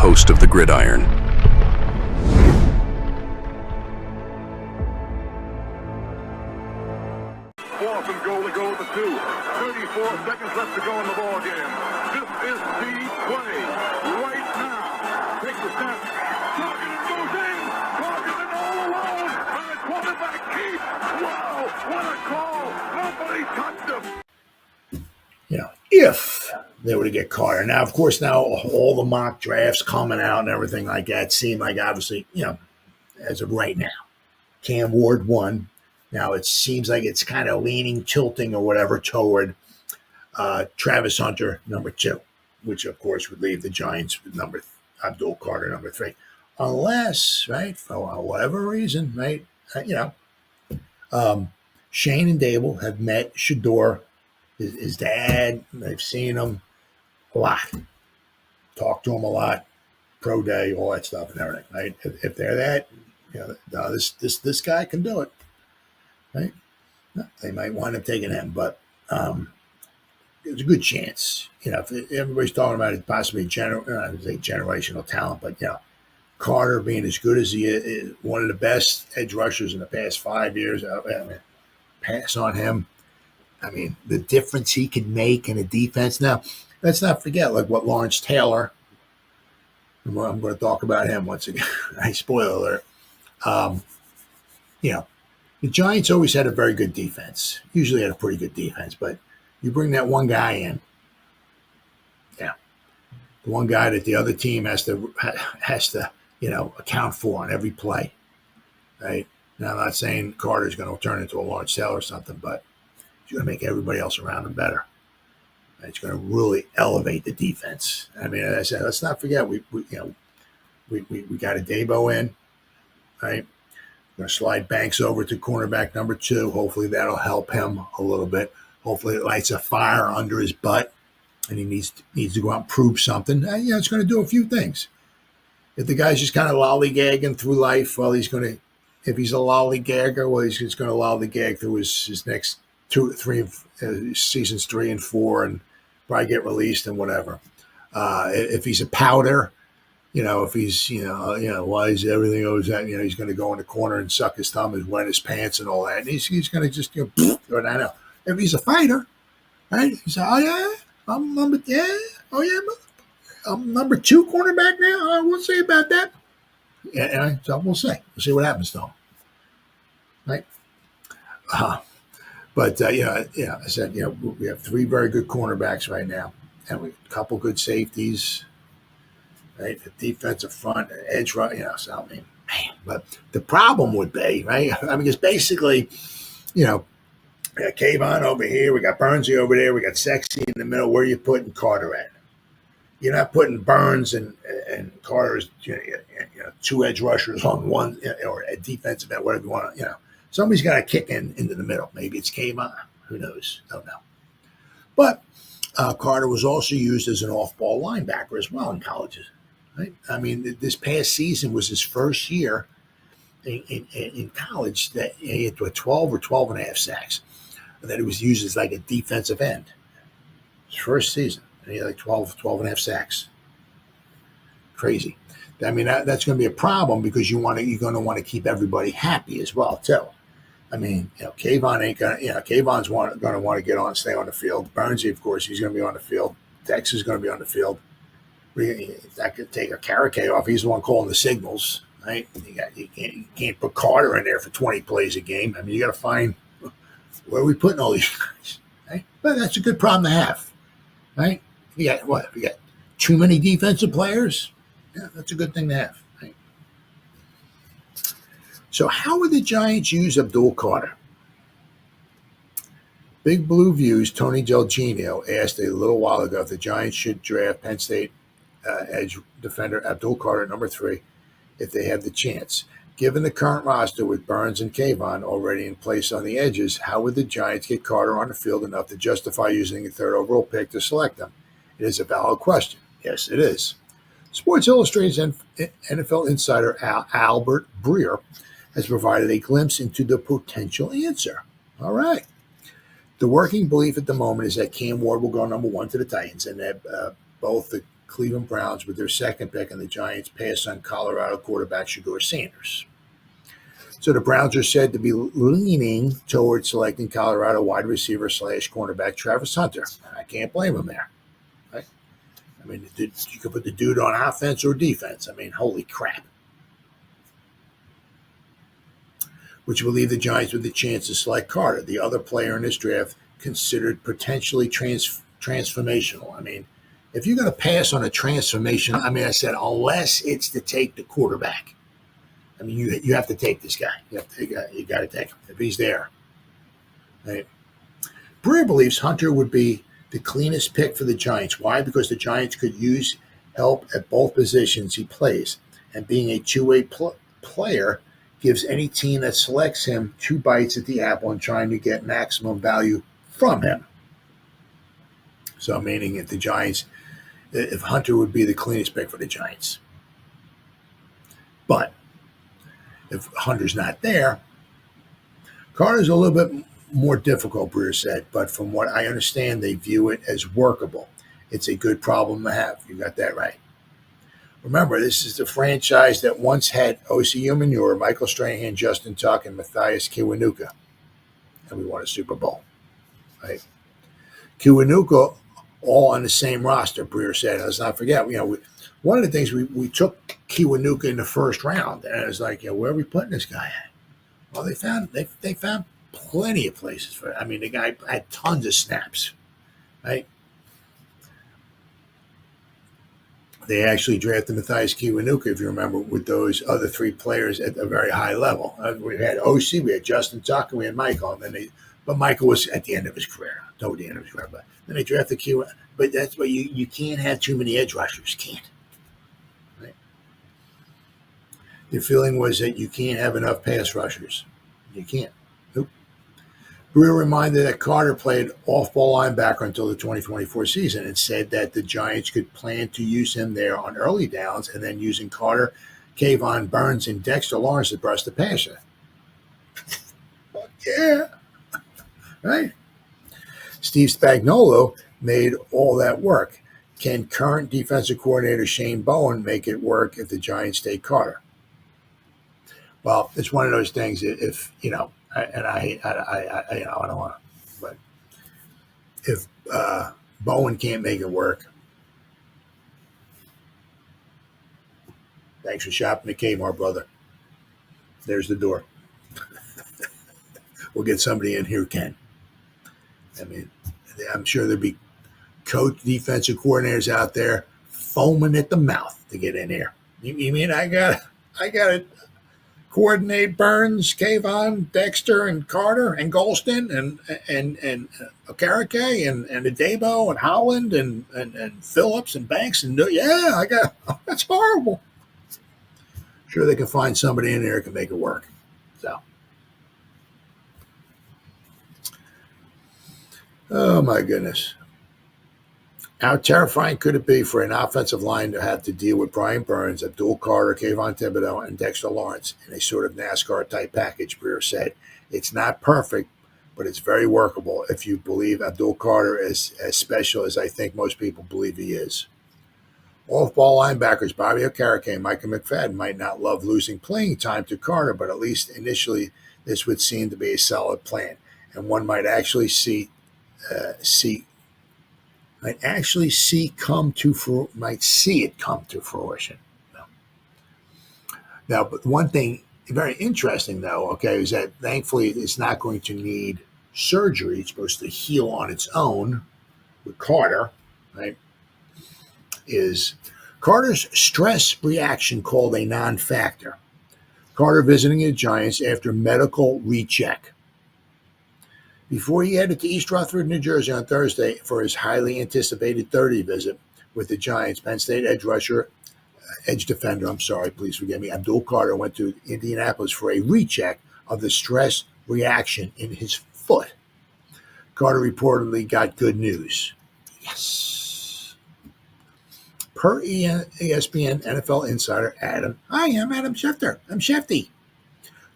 host of the Gridiron. Fourth and goal to go with the 2. 34 seconds left to go in the ball game. This is the play right now. Takes the snap. Targeted goes in. Targeted all alone. And the quarterback keeps. Wow, what a call. Nobody touched him. If they were to get Carter. Now, of course, now all the mock drafts coming out and everything like that seem like, obviously, as of right now, Cam Ward 1. Now, it seems like it's kind of leaning, tilting or whatever toward Travis Hunter, number 2, which, of course, would leave the Giants with Abdul Carter, number 3. Unless, right, for whatever reason, right, Shane and Dable have met Shedeur, his dad. They've seen him a lot, talked to him a lot, pro day, all that stuff and everything, right? If they're that, this guy can do it, right? They might wind up taking him, but there's a good chance. If everybody's talking about it, possibly generational talent, but Carter being as good as he is, one of the best edge rushers in the past 5 years. Pass on him. The difference he could make in a defense. Now, let's not forget, like what Lawrence Taylor, I'm going to talk about him once again. Spoiler alert. The Giants always had a very good defense. Usually had a pretty good defense, but you bring that one guy in. The one guy that the other team has to account for on every play, right? Now, I'm not saying Carter's going to turn into a Lawrence Taylor or something, but he's going to make everybody else around him better. It's going to really elevate the defense. As I said, let's not forget we got a Thibodeaux in, right? We're going to slide Banks over to cornerback number 2. Hopefully that'll help him a little bit. Hopefully it lights a fire under his butt, and he needs to go out and prove something. It's going to do a few things. If the guy's just kind of lollygagging through life, if he's a lollygagger, he's just going to lollygag through his next 2, 3, seasons 3 and 4, and probably get released and whatever. If he's a powder, if he's, why is everything always that? He's going to go in the corner and suck his thumb and wet his pants and all that. And he's going to just, but I know. If he's a fighter, right? He's like, I'm number 2 cornerback now. We'll see about that. So we'll see. We'll see what happens to him, right? But I said, we have 3 very good cornerbacks right now, and we have a couple good safeties, right? The defensive front, edge rush, But the problem would be, right? Because basically, we got Kayvon over here, we got Burnsy over there, we got Sexy in the middle. Where are you putting Carter at? You're not putting Burns and Carter as 2 edge rushers on one, or a defensive end, whatever you want to, Somebody's got to kick into the middle. Maybe it's Kayvon. Who knows? Don't know. But Carter was also used as an off-ball linebacker as well in colleges. Right? This past season was his first year in college that he had 12 or 12 and a half sacks. And that he was used as like a defensive end. His first season. And he had like 12 and a half sacks. Crazy. That's going to be a problem because you're going to want to keep everybody happy as well, too. Kayvon ain't going to, Kayvon's going to want to stay on the field. Burnsy, of course, he's going to be on the field. Dex is going to be on the field. That could take a Karake off. He's the one calling the signals, right? You can't put Carter in there for 20 plays a game. You got to find where are we putting all these guys, right? But that's a good problem to have, right? We got too many defensive players? Yeah, that's a good thing to have, right? So how would the Giants use Abdul Carter? Big Blue View's Tony DelGenio asked a little while ago if the Giants should draft Penn State edge defender Abdul Carter, number 3, if they have the chance. Given the current roster with Burns and Kayvon already in place on the edges, how would the Giants get Carter on the field enough to justify using a 3rd overall pick to select them? It is a valid question. Yes, it is. Sports Illustrated's NFL insider Albert Breer has provided a glimpse into the potential answer. All right. The working belief at the moment is that Cam Ward will go number 1 to the Titans, and that both the Cleveland Browns with their second pick, and the Giants pass on Colorado quarterback Shedeur Sanders. So the Browns are said to be leaning towards selecting Colorado wide receiver / cornerback Travis Hunter. I can't blame him there. Right? I mean, you could put the dude on offense or defense. I mean, holy crap. Which will leave the Giants with the chance to select Carter, the other player in this draft considered potentially transformational. I mean, if you're going to pass on a transformation, I mean, I said, unless it's to take the quarterback. I mean, you have to take this guy. You got to take him if he's there. Right? Breer believes Hunter would be the cleanest pick for the Giants. Why? Because the Giants could use help at both positions he plays. And being a two-way player gives any team that selects him 2 bites at the apple and trying to get maximum value from him. So meaning if Hunter would be the cleanest pick for the Giants. But if Hunter's not there, Carter's a little bit more difficult, Breer said, but from what I understand, they view it as workable. It's a good problem to have. You got that right. Remember, this is the franchise that once had O.C. Umenyiora, Michael Strahan, Justin Tuck, and Matthias Kiwanuka, and we won a Super Bowl. Right? Kiwanuka all on the same roster, Breer said. Let's not forget, one of the things we took Kiwanuka in the first round, and it was like, where are we putting this guy at? Well, they found plenty of places for it. I mean, the guy had tons of snaps, right? They actually drafted Matthias Kiwanuka, if you remember, with those other 3 players at a very high level. We had OC, we had Justin Tucker, we had Michael, but Michael was at the end of his career, toward the end of his career. But then they drafted Kiwanuka. But that's why you can't have too many edge rushers. Can't. Right? The feeling was that you can't have enough pass rushers. You can't. Nope. Breer reminded that Carter played off-ball linebacker until the 2024 season and said that the Giants could plan to use him there on early downs and then using Carter, Kayvon, Burns, and Dexter Lawrence to brush the passer. Yeah. Right? Steve Spagnuolo made all that work. Can current defensive coordinator Shane Bowen make it work if the Giants take Carter? Well, it's one of those things. If I don't want to, but if Bowen can't make it work, thanks for shopping at Kmart, brother. There's the door. We'll get somebody in here who can. I mean, I'm sure there'd be defensive coordinators out there foaming at the mouth to get in here. You mean I got to coordinate Burns, Kayvon, Dexter, and Carter, and Golston, and Okereke, and Thibodeaux, and Holland, and Phillips, and Banks, and that's horrible. Sure, they can find somebody in there who can make it work. So, oh my goodness. How terrifying could it be for an offensive line to have to deal with Brian Burns, Abdul Carter, Kayvon Thibodeaux, and Dexter Lawrence in a sort of NASCAR-type package, Breer said. It's not perfect, but it's very workable if you believe Abdul Carter is as special as I think most people believe he is. Off-ball linebackers Bobby Okereke and Micah McFadden might not love losing playing time to Carter, but at least initially this would seem to be a solid plan, and one might actually see it come to fruition. Now, but one thing very interesting, though, is that thankfully it's not going to need surgery. It's supposed to heal on its own with Carter, right? Is Carter's stress reaction called a non-factor. Carter visiting the Giants after medical recheck. Before he headed to East Rutherford, New Jersey on Thursday for his highly anticipated 30 visit with the Giants, Penn State edge defender, please forgive me, Abdul Carter went to Indianapolis for a recheck of the stress reaction in his foot. Carter reportedly got good news. Yes. Per ESPN NFL insider I'm Adam Schefter. I'm Shefty.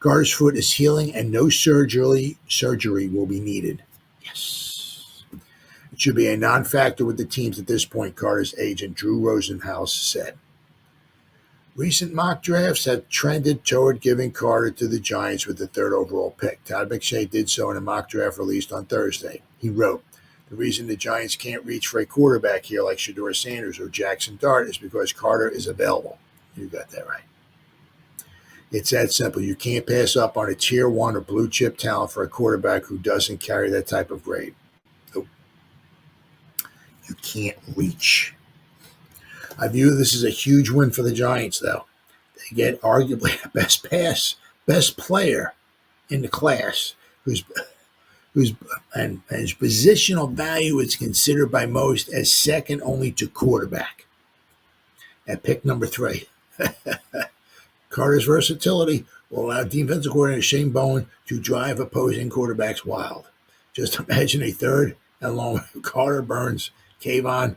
Carter's foot is healing and no surgery will be needed. Yes. should be a non-factor with the teams at this point, Carter's agent Drew Rosenhaus said. Recent mock drafts have trended toward giving Carter to the Giants with the 3rd overall pick. Todd McShay did so in a mock draft released on Thursday. He wrote, "The reason the Giants can't reach for a quarterback here like Shedeur Sanders or Jackson Dart is because Carter is available." You got that right. It's that simple. You can't pass up on a tier 1 or blue chip talent for a quarterback who doesn't carry that type of grade. Nope. You can't reach. I view this as a huge win for the Giants, though. They get arguably the best player in the class, whose positional value is considered by most as second only to quarterback. At pick number 3, Carter's versatility will allow defensive coordinator Shane Bowen to drive opposing quarterbacks wild. Just imagine a 3rd and long Carter Burns, Kayvon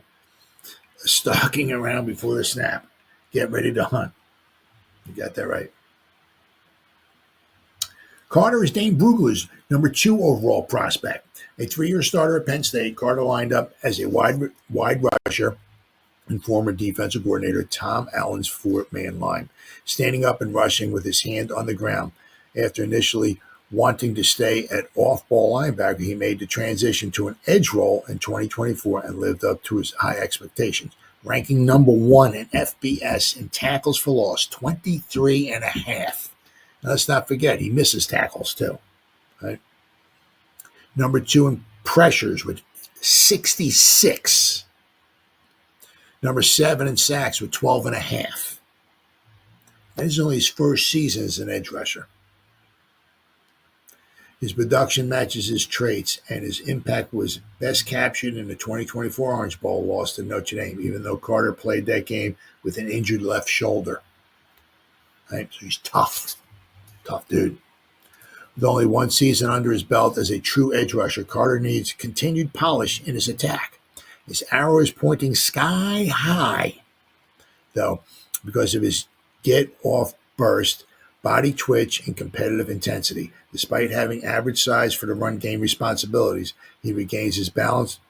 stalking around before the snap. Get ready to hunt. You got that right. Carter is Dane Brugler's number 2 overall prospect. A 3-year starter at Penn State, Carter lined up as a wide rusher and former defensive coordinator Tom Allen's 4-man line, standing up and rushing with his hand on the ground. After initially wanting to stay at off-ball linebacker, he made the transition to an edge role in 2024 and lived up to his high expectations, ranking number 1 in FBS in tackles for loss, 23.5. Now, let's not forget, he misses tackles too. Right? Number 2 in pressures with 66. Number 7 in sacks with 12.5. This is only his first season as an edge rusher. His production matches his traits, and his impact was best captured in the 2024 Orange Bowl loss to Notre Dame, even though Carter played that game with an injured left shoulder. Right? So he's tough. Tough dude. With only 1 season under his belt as a true edge rusher, Carter needs continued polish in his attack. His arrow is pointing sky high, though, because of his get-off burst, body twitch, and competitive intensity. Despite having average size for the run game responsibilities, he regains his balance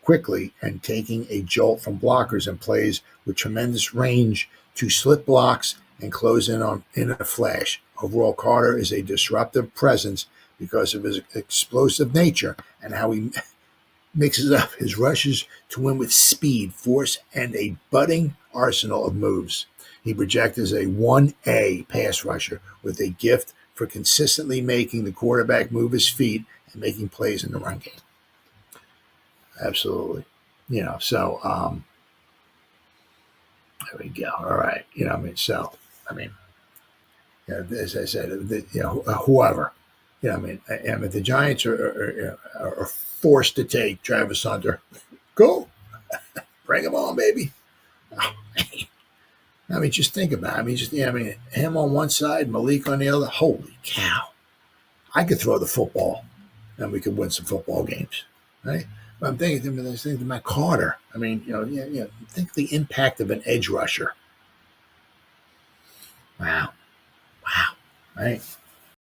quickly and taking a jolt from blockers and plays with tremendous range to slip blocks and close in a flash. Overall, Carter is a disruptive presence because of his explosive nature and how he mixes up his rushes to win with speed, force, and a budding arsenal of moves. He projects as a 1A pass rusher with a gift for consistently making the quarterback move his feet and making plays in the run game. Absolutely. So there we go. All right. As I said, whoever, if the Giants are forced to take Travis Hunter, go. Bring him on, baby. Just think about it. Him on one side, Malik on the other. Holy cow. I could throw the football and we could win some football games, right? But I'm thinking about Carter. Think of the impact of an edge rusher. Wow. Right?